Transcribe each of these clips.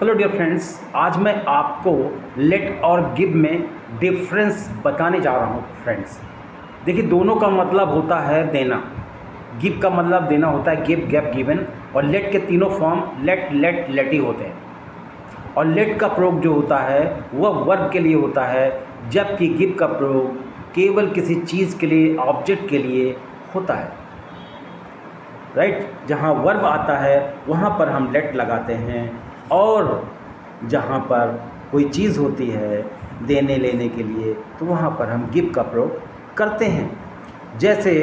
Hello dear friends, आज मैं आपको लेट और गिव में डिफरेंस बताने जा रहा हूँ। फ्रेंड्स देखिए, दोनों का मतलब होता है देना। गिव का मतलब देना होता है गिव, गैप, गिवन। और लेट के तीनों फॉर्म लेट, लेट, लेटी होते हैं। और लेट का प्रयोग जो होता है वह वर्ब के लिए होता है, जबकि गिव का प्रयोग केवल किसी चीज़ के लिए, ऑब्जेक्ट के लिए होता है। राइट, जहाँ वर्ब आता है वहाँ पर हम लेट लगाते हैं, और जहाँ पर कोई चीज़ होती है देने लेने के लिए तो वहाँ पर हम गिव का प्रयोग करते हैं। जैसे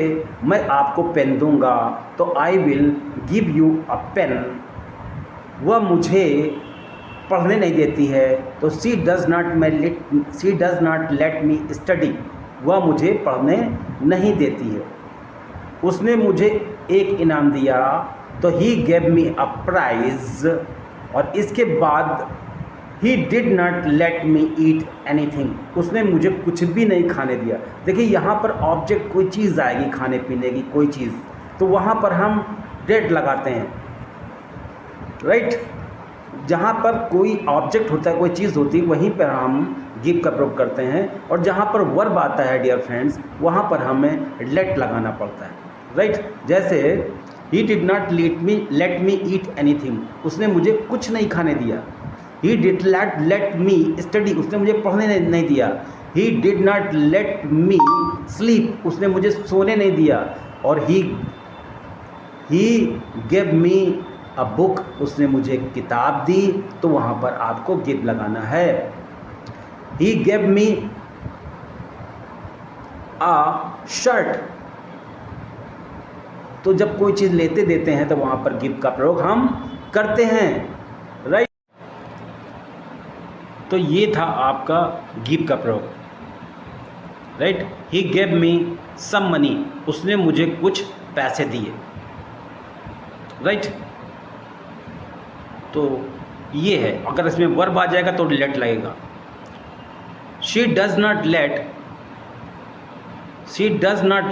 मैं आपको पेन दूंगा तो I will give you a pen. वह मुझे पढ़ने नहीं देती है तो she does not let me study. वह मुझे पढ़ने नहीं देती है। उसने मुझे एक इनाम दिया तो he gave me a price. और इसके बाद he did not let me eat anything. उसने मुझे कुछ भी नहीं खाने दिया। देखिए, यहाँ पर ऑब्जेक्ट कोई चीज़ आएगी, खाने पीने की कोई चीज़, तो वहाँ पर हम डेट लगाते हैं। राइट, जहाँ पर कोई ऑब्जेक्ट होता है, कोई चीज़ होती है, वहीं पर हम गिव का प्रयोग करते हैं। और जहाँ पर वर्ब आता है डियर फ्रेंड्स, वहाँ पर हमें लेट लगाना पड़ता है। राइट, जैसे he did not let me eat anything. उसने मुझे कुछ नहीं खाने दिया। He did not let me study. उसने मुझे पढ़ने नहीं दिया। He did not let me sleep. उसने मुझे सोने नहीं दिया। और ही गेव मी अ बुक। उसने मुझे किताब दी, तो वहाँ पर आपको गिव लगाना है। ही गेव मी अ शर्ट। तो जब कोई चीज़ लेते देते हैं तो वहाँ पर गिव का प्रयोग हम करते हैं। राइट, तो ये था आपका गिव का प्रयोग। Right, he gave me some money. उसने मुझे कुछ पैसे दिए। राइट, तो ये है। अगर इसमें वर्ब आ जाएगा तो लेट लगेगा। She does not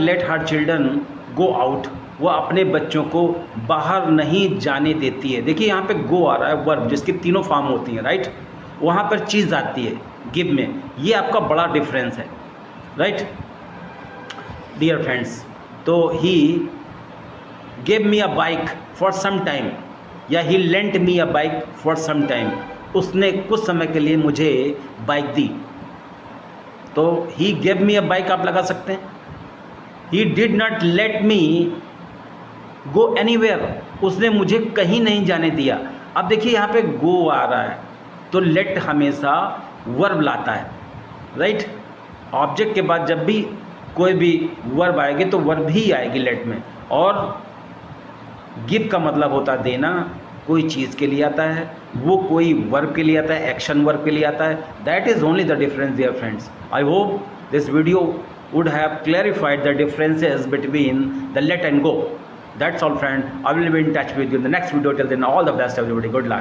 let her children go out. वह अपने बच्चों को बाहर नहीं जाने देती है। देखिए, यहाँ पे गो आ रहा है, वर्ब जिसकी तीनों फॉर्म होती हैं। राइट, वहाँ पर चीज़ आती है गिव में। ये आपका बड़ा डिफरेंस है। राइट डियर फ्रेंड्स, तो he gave me a bike for some time, या he lent me a bike for some time. उसने कुछ समय के लिए मुझे बाइक दी। तो he gave me a bike आप लगा सकते हैं। He did not let me go anywhere. उसने मुझे कहीं नहीं जाने दिया। अब देखिए, यहाँ पे गो आ रहा है तो लेट हमेशा वर्ब लाता है। राइट, ऑब्जेक्ट के बाद जब भी कोई भी वर्ब आएगी तो वर्ब ही आएगी लेट में। और गिव का मतलब होता है देना। कोई चीज़ के लिए आता है, वो कोई वर्ब के लिए आता है, एक्शन वर्ब के लिए आता है। That is only the difference dear friends. I hope this video would have clarified the differences between the let and go. That's all, friend. I will be in touch with you in the next video. Till then, all the best, everybody. Good luck.